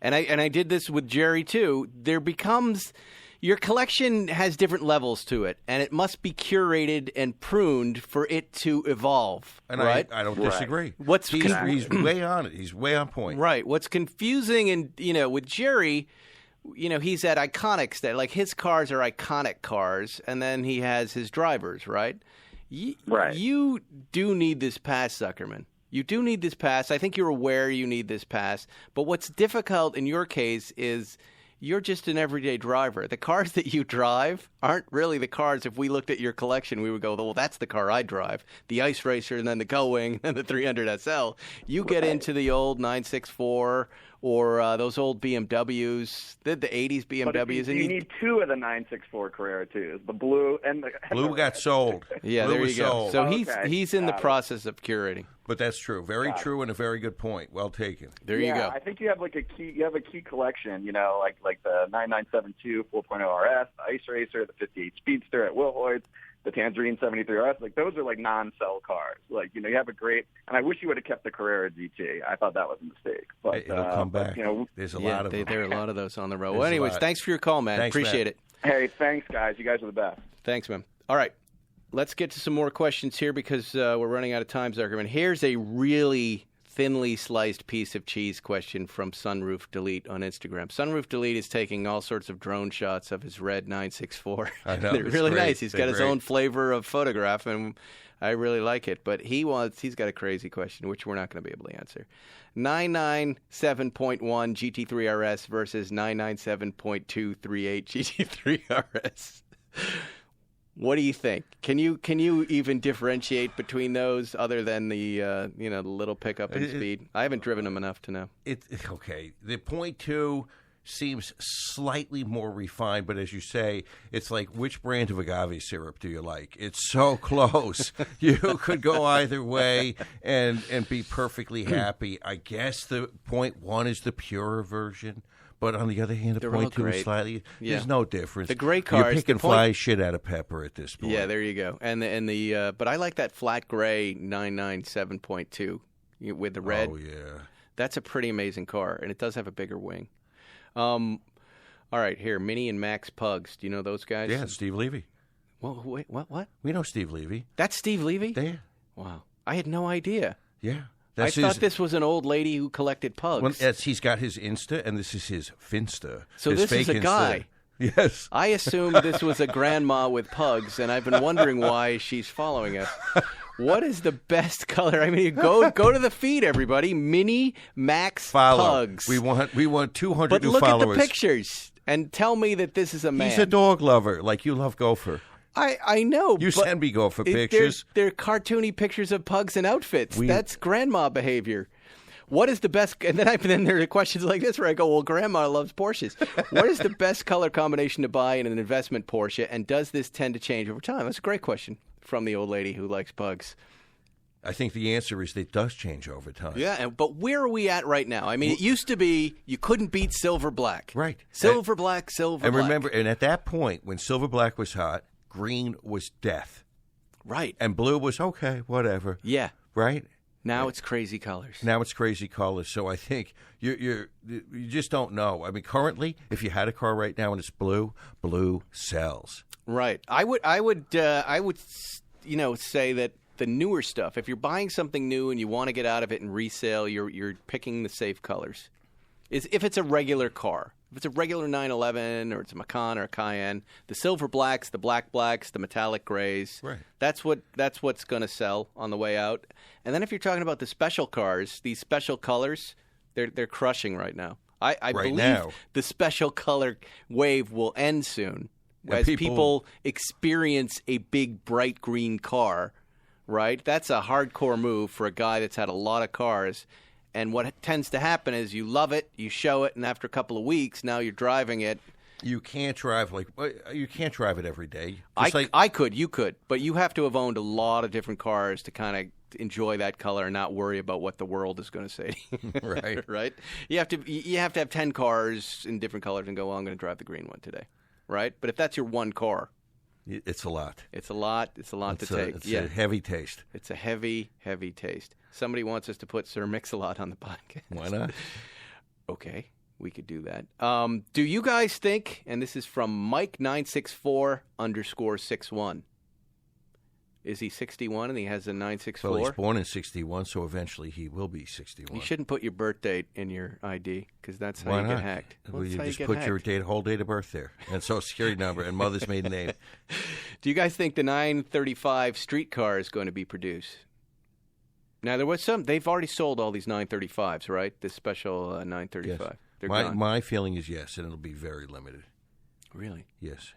and I did this with Jerry too. There becomes your collection has different levels to it, and it must be curated and pruned for it to evolve. And right? I don't disagree. He's way on it. He's way on point. Right. What's confusing, and with Jerry, he's at iconic state. Like his cars are iconic cars, and then he has his drivers. Right. Right. You do need this pass, Zuckerman. You do need this pass. I think you're aware you need this pass. But what's difficult in your case is you're just an everyday driver. The cars that you drive aren't really the cars. If we looked at your collection, we would go, well, that's the car I drive. The Ice Racer and then the Go-Wing and the 300 SL. You get into the old 964 or those old BMWs, the 80s BMWs. But you need two of the 964 Carrera too. The blue and the blue got sold. Yeah, blue there you go. sold. So he's in the process of curating. But that's true. Very true and a very good point. Well taken. There you go. I think you have a key collection, like the 9972 4.0 RS, the Ice Racer, the 58 Speedster at Wilhoit's, the Tangerine 73 RS. Like those are like non-sell cars. Like, you have a great, and I wish you would have kept the Carrera GT. I thought that was a mistake. But it'll come back. There's a lot of them. There are a lot of those on the road. Well, anyways, thanks for your call, man. Thanks, Appreciate Matt. it. Hey, thanks, guys. You guys are the best. Thanks, man. All right. Let's get to some more questions here because we're running out of time, Zuckerman. Here's a really thinly sliced piece of cheese question from Sunroof Delete on Instagram. Sunroof Delete is taking all sorts of drone shots of his red 964. I know. They're really great. nice. He's got his own flavor of photograph, and I really like it. But he's got a crazy question, which we're not going to be able to answer. 997.1 GT3 RS versus 997.238 GT3 RS. What do you think? Can you even differentiate between those other than the the little pickup in speed? I haven't driven them enough to know. Okay. The .2 seems slightly more refined, but as you say, it's like which brand of agave syrup do you like? It's so close. You could go either way and be perfectly happy. I guess the .1 is the purer version. But on the other hand, the .2 is slightly. Yeah. There's no difference. The gray cars. You're picking fly shit out of pepper at this point. Yeah, there you go. And the but I like that flat gray 997.2 with the red. Oh yeah, that's a pretty amazing car, and it does have a bigger wing. All right, here, Minnie and Max Pugs. Do you know those guys? Yeah, Steve Levy. Well, wait, what? We know Steve Levy. That's Steve Levy? Yeah. Wow, I had no idea. Yeah. I thought this was an old lady who collected pugs. Well, he's got his Insta, and this is his Finsta. So this is a guy. Yes. I assumed this was a grandma with pugs, and I've been wondering why she's following us. What is the best color? I mean, go to the feed, everybody. Mini Max Pugs. We want 200 but new look followers. at the pictures and tell me that this is a man. He's a dog lover, like you love Gopher. I know. You send me Gopher pictures. They're cartoony pictures of pugs and outfits. That's grandma behavior. What is the best? And then there are questions like this where I go, well, grandma loves Porsches. What is the best color combination to buy in an investment Porsche, and does this tend to change over time? That's a great question from the old lady who likes pugs. I think the answer is it does change over time. Yeah, but where are we at right now? I mean, it used to be you couldn't beat silver black. Right. Silver black. And remember, and at that point, when silver black was hot, green was death. Right. And blue was okay, whatever. Yeah. Right? Now it's crazy colors. Now it's crazy colors. So I think you just don't know. I mean, currently, if you had a car right now and it's blue sells. Right. I would say that the newer stuff, if you're buying something new and you want to get out of it and resale, you're picking the safe colors. If it's a regular car. If it's a regular 911 or it's a Macan or a Cayenne, the silver blacks, the black blacks, the metallic grays, right. That's what's going to sell on the way out. And then if you're talking about the special cars, these special colors, they're crushing right now. I believe now. The special color wave will end soon as people experience a big bright green car, right? That's a hardcore move for a guy that's had a lot of cars. And what tends to happen is you love it, you show it, and after a couple of weeks, now you're driving it. You can't drive it every day. You could, but you have to have owned a lot of different cars to kind of enjoy that color and not worry about what the world is going to say. Right. Right. You have to have 10 cars in different colors and go, well, I'm going to drive the green one today. Right. But if that's your one car, it's a lot. It's a lot to take. It's a heavy taste. It's a heavy, heavy taste. Somebody wants us to put Sir Mix-a-Lot on the podcast. Why not? Okay. we could do that. Do you guys think, and this is from Mike964_61. Is he 61 and he has a 964? Well, he's born in 61, so eventually he will be 61. You shouldn't put your birth date in your ID because that's how Why you not? get hacked. Well, That's you how just get put hacked. your whole date of birth there, and social security number, and mother's maiden name. Do you guys think the 935 streetcar is going to be produced? Now, there was some. They've already sold all these 935s, right? This special 935. Yes. They're gone. My feeling is yes, and it'll be very limited. Really? Yes.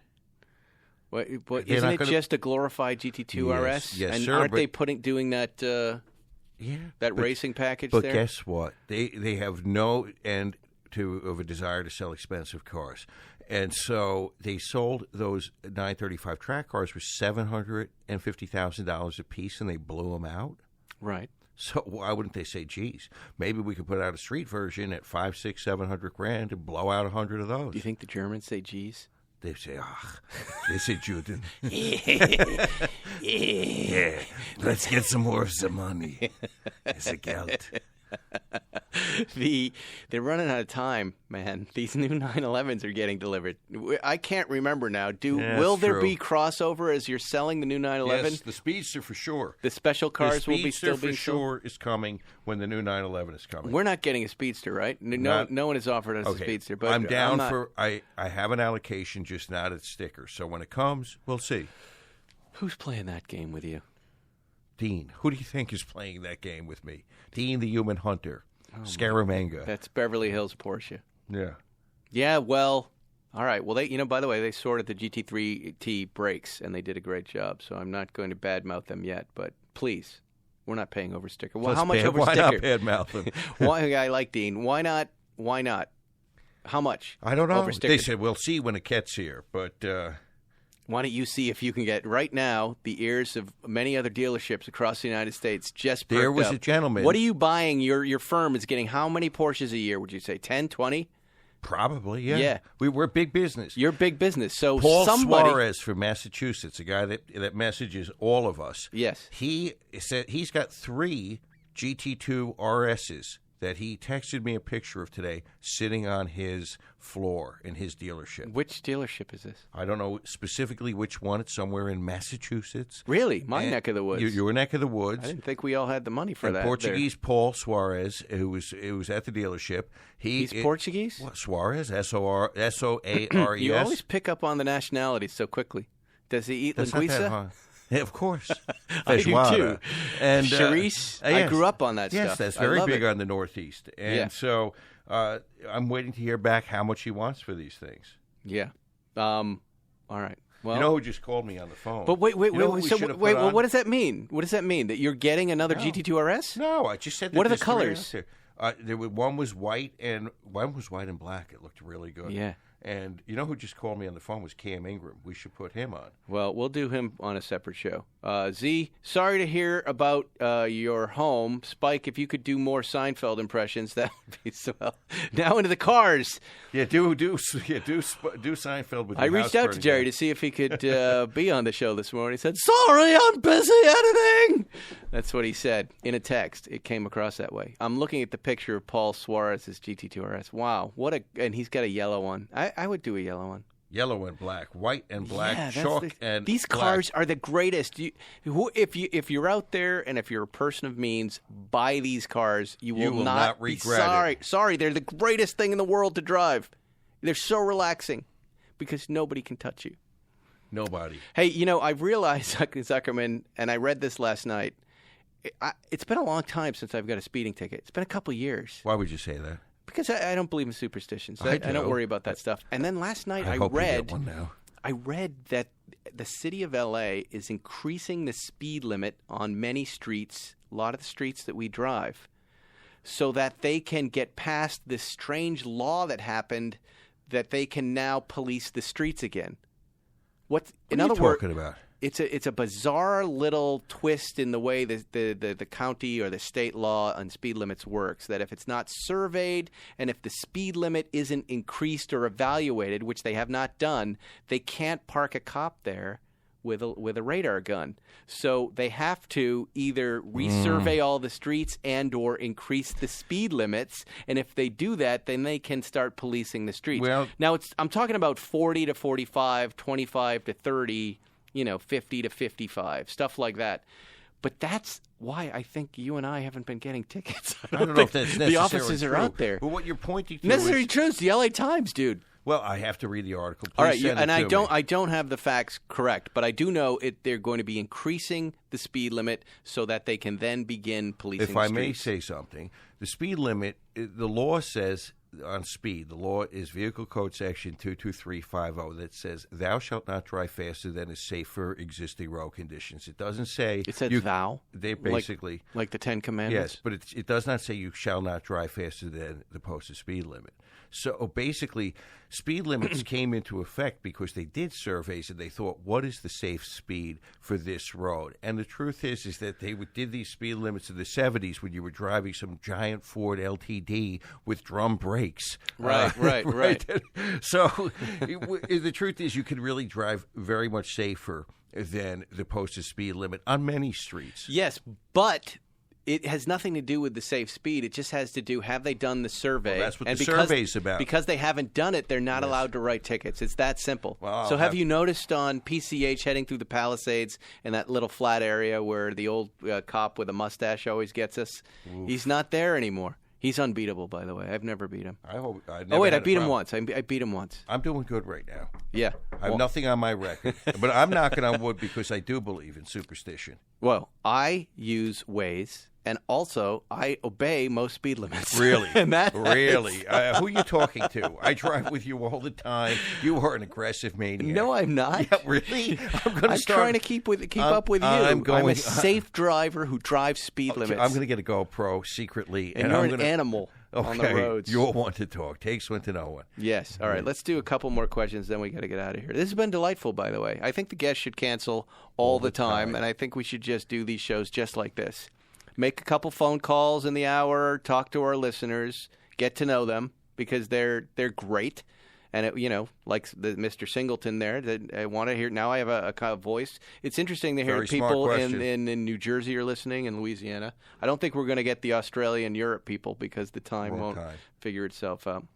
What, They're isn't not it gonna- just a glorified GT2 RS? Yes, and sir, aren't but- they doing that But- racing package But there? guess what? They have no end of a desire to sell expensive cars. And so they sold those 935 track cars for $750,000 a piece, and they blew them out. Right. So why wouldn't they say, geez, maybe we could put out a street version at $500,000, $600,000, $700,000 and blow out 100 of those? Do you think the Germans say geez? They say, they say, Juden. Yeah. Let's get some more of the money. It's a geld. They're running out of time, man. These new 911s are getting delivered. I can't remember now. Will there be crossover as you're selling the new 911? Yes, the Speedster for sure. The special cars will be still for being sure is coming when the new 911 is coming. We're not getting a Speedster, right? No one has offered us a Speedster. But I'm down for. I have an allocation, just not at sticker. So when it comes, we'll see. Who's playing that game with you? Dean. Who do you think is playing that game with me? Dean, the human hunter. Scaramanga. That's Beverly Hills Porsche. Yeah. Yeah, well, all right. Well, by the way, they sorted the GT3T brakes, and they did a great job. So I'm not going to badmouth them yet, but please, we're not paying over sticker. Well, how much over why sticker? Why not badmouth them? Why? I like Dean. Why not? Why not? How much? I don't know. Over sticker? They said we'll see when it gets here, but. Why don't you see if you can get right now the ears of many other dealerships across the United States just perked There was up. a gentleman. What are you buying? Your firm is getting how many Porsches a year, would you say? 10, 20? Probably, yeah. Yeah. We're big business. You're big business. So Paul somebody... Suarez from Massachusetts, a guy that messages all of us. Yes. He said he's got 3 GT2 RSs that he texted me a picture of today sitting on his floor in his dealership. Which dealership is this? I don't know specifically which one. It's somewhere in Massachusetts. Really? My neck of the woods. Your neck of the woods. I didn't think we all had the money for and that. Portuguese Paul Suarez, who was at the dealership. He's Portuguese? What, Suarez? S-O-A-R-E-S. You always pick up on the nationality so quickly. Does he eat That's not that linguiça? hard. Yeah, of course. I do too. And Charisse, I yes. grew up on that yes, stuff. that's I very love big it. on the Northeast. And Yeah. so I'm waiting to hear back how much he wants for these things. Yeah. All right. Well, You know who just called me on the phone? but wait. You know who we So should have wait. put Well, on? what does that mean? What does that mean? That you're getting another GT2 RS? No, I just said that What are the there's 3 colors? out there. One was white and black. It looked really good. Yeah. And you know who just called me on the phone was Cam Ingram. We should put him on. Well, we'll do him on a separate show. Z, sorry to hear about your home. Spike, if you could do more Seinfeld impressions, that would be swell. Now into the cars. Yeah, do Seinfeld with. I your reached house out to burning Jerry down. to see if he could be on the show this morning. He said, "Sorry, I'm busy editing." That's what he said in a text. It came across that way. I'm looking at the picture of Paul Suarez's GT2 RS. Wow, and he's got a yellow one. I would do a yellow one. Yellow and black, white and black, Yeah, that's chalk and these black. cars are the greatest. If you're out there and if you're a person of means, buy these cars. You will not be regret it. Sorry, they're the greatest thing in the world to drive. They're so relaxing because nobody can touch you. Nobody. Hey, I've realized, Zuckerman, and I read this last night. It's been a long time since I've got a speeding ticket. It's been a couple years. Why would you say that? Because I don't believe in superstitions. I don't do. worry about that stuff. And then last night I hope you get one now. I read that the city of L.A. is increasing the speed limit on many streets, a lot of the streets that we drive, so that they can get past this strange law that happened that they can now police the streets again. What are you talking about? It's a bizarre little twist in the way the county or the state law on speed limits works, that if it's not surveyed and if the speed limit isn't increased or evaluated, which they have not done, they can't park a cop there with a radar gun. So they have to either resurvey all the streets and or increase the speed limits. And if they do that, then they can start policing the streets. Well, now I'm talking about 40 to 45, 25 to 30, 50 to 55, stuff like that. But that's why I think you and I haven't been getting tickets. I don't know if that's necessarily the offices are true. out there. But what you're pointing to Necessary is... truths, the LA Times, dude. Well, I have to read the article. Please All right, send it and I to me. I don't have the facts correct, but I do know they're going to be increasing the speed limit so that they can then begin policing If I the may streets. say something, the speed limit, the law says on speed, the law is Vehicle Code Section 22350 that says, thou shalt not drive faster than is safe for existing road conditions. It doesn't say... It says thou? They basically... Like the Ten Commandments? Yes, but it does not say you shall not drive faster than the posted speed limit. So basically, speed limits came into effect because they did surveys and they thought, what is the safe speed for this road? And the truth is that they did these speed limits in the 70s when you were driving some giant Ford LTD with drum brakes. Right. So the truth is you can really drive very much safer than the posted speed limit on many streets. Yes, but it has nothing to do with the safe speed. It just has to do, have they done the survey? Well, that's what and the because, survey's about. Because they haven't done it, they're not allowed to write tickets. It's that simple. Well, so have you noticed on PCH heading through the Palisades in that little flat area where the old cop with a mustache always gets us? Oof. He's not there anymore. He's unbeatable, by the way. I've never beat him. I beat him once. I beat him once. I'm doing good right now. Yeah. I have nothing on my record, but I'm knocking on wood because I do believe in superstition. Well, I use Waze, and also I obey most speed limits. Really? And that really? Who are you talking to? I drive with you all the time. You are an aggressive maniac. No, I'm not. Yeah, really? I'm trying to keep up with you. I'm a safe driver who drives speed limits. I'm going to get a GoPro secretly. And you're an animal on the roads. You're one to talk. Takes one to know one. Yes. All right. Let's do a couple more questions, then we got to get out of here. This has been delightful, by the way. I think the guests should cancel all the time, and I think we should just do these shows just like this. Make a couple phone calls in the hour, talk to our listeners, get to know them because they're great. And, like the Mr. Singleton there, that I want to hear. Now I have a kind of voice. It's interesting to hear Very people smart in New Jersey are listening, and Louisiana. I don't think we're going to get the Australia and Europe people because the time won't figure itself out.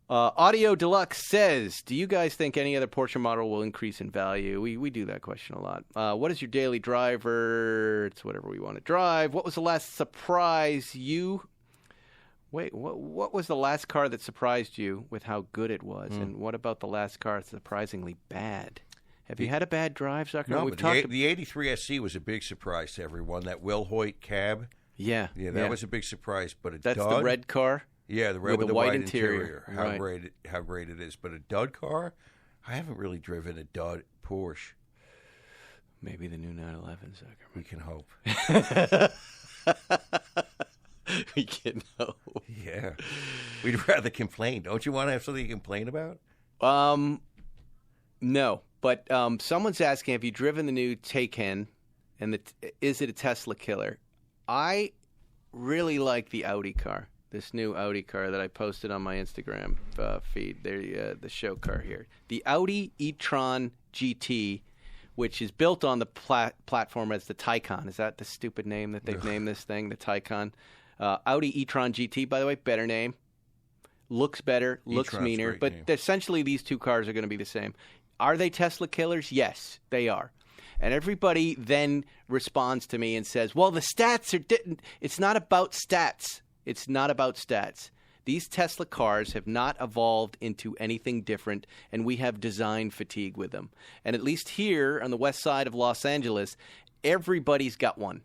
Audio Deluxe says, do you guys think any other Porsche model will increase in value? We do that question a lot. What is your daily driver? It's whatever we want to drive. What was the last surprise you... Wait, what was the last car that surprised you with how good it was? And what about the last car that's surprisingly bad? Have you had a bad drive, Zucker? No, but the 83 SC was a big surprise to everyone. That Will Hoyt cab. Yeah, that was a big surprise. But that's the red car? Yeah, the red with the white interior. How great it is. But a dud car? I haven't really driven a dud Porsche. Maybe the new 911, Zucker. We can hope. We can hope. Yeah. We'd rather complain. Don't you want to have something to complain about? No. But someone's asking, have you driven the new Taycan, and is it a Tesla killer? I really like the Audi car, this new Audi car that I posted on my Instagram feed. The show car here. The Audi e-tron GT, which is built on the platform as the Taycan. Is that the stupid name that they've named this thing, the Taycan? Audi e-tron GT, by the way, better name. Looks better, looks meaner. But essentially these two cars are going to be the same. Are they Tesla killers? Yes, they are. And everybody then responds to me and says, well, the stats are it's not about stats. It's not about stats. These Tesla cars have not evolved into anything different, and we have design fatigue with them. And at least here on the west side of Los Angeles, everybody's got one.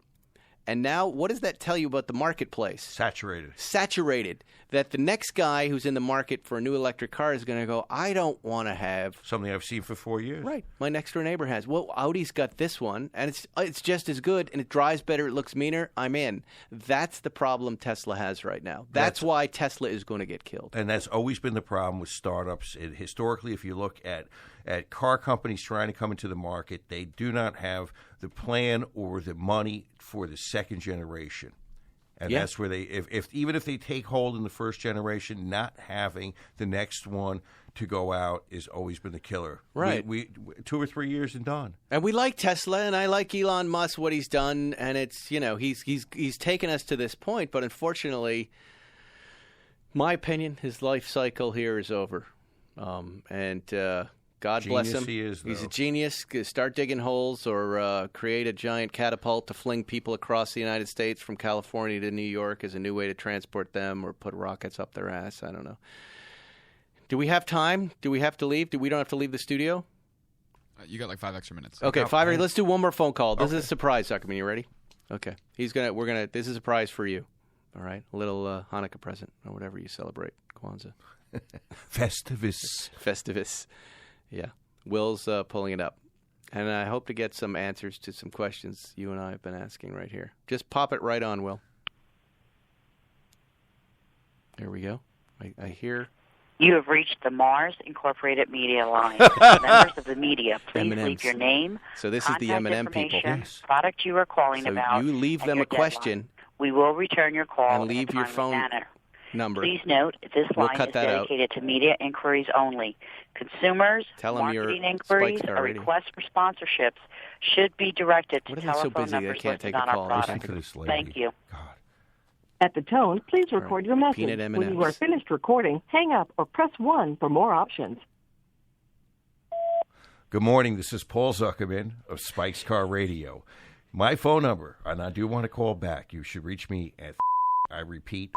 And now, what does that tell you about the marketplace? Saturated. That the next guy who's in the market for a new electric car is going to go, I don't want to have... something I've seen for 4 years. Right. My next door neighbor has. Well, Audi's got this one, and it's just as good, and it drives better, it looks meaner. I'm in. That's the problem Tesla has right now. That's why Tesla is going to get killed. And that's always been the problem with startups. Historically, if you look at car companies trying to come into the market, they do not have the plan or the money for the second generation. And that's where even if they take hold in the first generation, not having the next one to go out has always been the killer. Right. We 2 or 3 years and done. And we like Tesla, and I like Elon Musk, what he's done, and it's, he's taken us to this point, but unfortunately, my opinion, his life cycle here is over. God bless him. He is, though. He's a genius. Start digging holes or create a giant catapult to fling people across the United States from California to New York as a new way to transport them, or put rockets up their ass. I don't know. Do we have time? Do we have to leave? We don't have to leave the studio? You got like 5 extra minutes. Okay, 5. Let's do one more phone call. This is a surprise, Zuckerman. You ready? Okay. This is a surprise for you. All right? A little Hanukkah present or whatever you celebrate. Kwanzaa. Festivus. Yeah. Will's pulling it up. And I hope to get some answers to some questions you and I have been asking right here. Just pop it right on, Will. There we go. I hear... You have reached the Mars Incorporated Media line. Members of the media, please M&Ms. leave your name, So this is the M&M people. information, product you are calling So about, you leave and them your a question deadline. We will return your call and leave in a your timely phone manner. number. Please note, this We'll line cut is that out. dedicated to media inquiries only. Consumers, Tell 'em you're marketing inquiries, Spike Star or Radio. requests for sponsorships should be directed to What are they so telephone busy they numbers can't listed take a on our call? product. Listen to this lady. Thank you. God. At the tone, please record your message. Peanut M&Ms. When you are finished recording, hang up or press 1 for more options. Good morning. This is Paul Zuckerman of Spike's Car Radio. My phone number, and I do want to call back. You should reach me at, I repeat,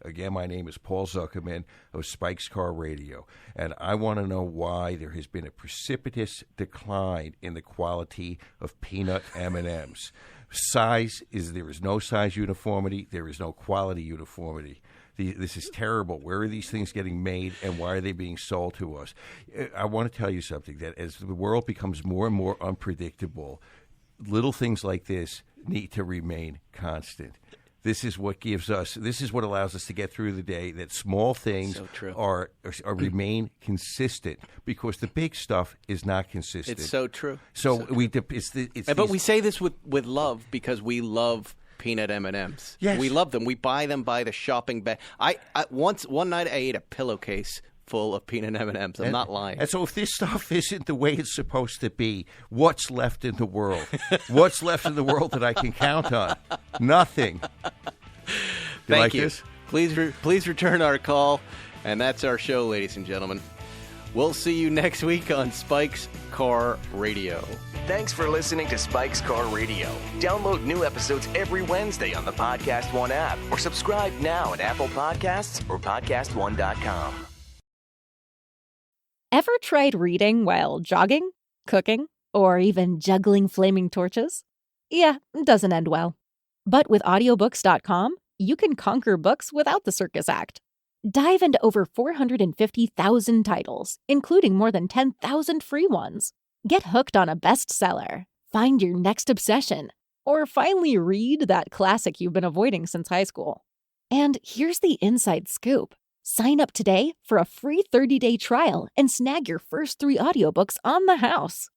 again, my name is Paul Zuckerman of Spike's Car Radio, and I want to know why there has been a precipitous decline in the quality of peanut M&Ms. There is no size uniformity. There is no quality uniformity. This is terrible. Where are these things getting made, and why are they being sold to us? I want to tell you something, that as the world becomes more and more unpredictable, little things like this need to remain constant. This is what allows us to get through the day, that small things are remain consistent, because the big stuff is not consistent. It's so true. So but we say this with love, because we love peanut M&Ms. Yes. We love them. We buy them by the shopping bag. One night I ate a pillowcase full of peanut M&Ms. I'm not lying. And so if this stuff isn't the way it's supposed to be, what's left in the world? What's left in the world that I can count on? Nothing. Thank you. Please return our call. And that's our show, ladies and gentlemen. We'll see you next week on Spike's Car Radio. Thanks for listening to Spike's Car Radio. Download new episodes every Wednesday on the Podcast One app, or subscribe now at Apple Podcasts or PodcastOne.com. Ever tried reading while jogging, cooking, or even juggling flaming torches? Yeah, it doesn't end well. But with audiobooks.com, you can conquer books without the circus act. Dive into over 450,000 titles, including more than 10,000 free ones. Get hooked on a bestseller, find your next obsession, or finally read that classic you've been avoiding since high school. And here's the inside scoop. Sign up today for a free 30-day trial and snag your first 3 audiobooks on the house.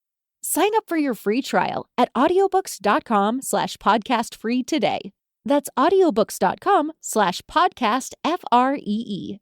Sign up for your free trial at audiobooks.com/podcastfree today. That's audiobooks.com/podcastfree.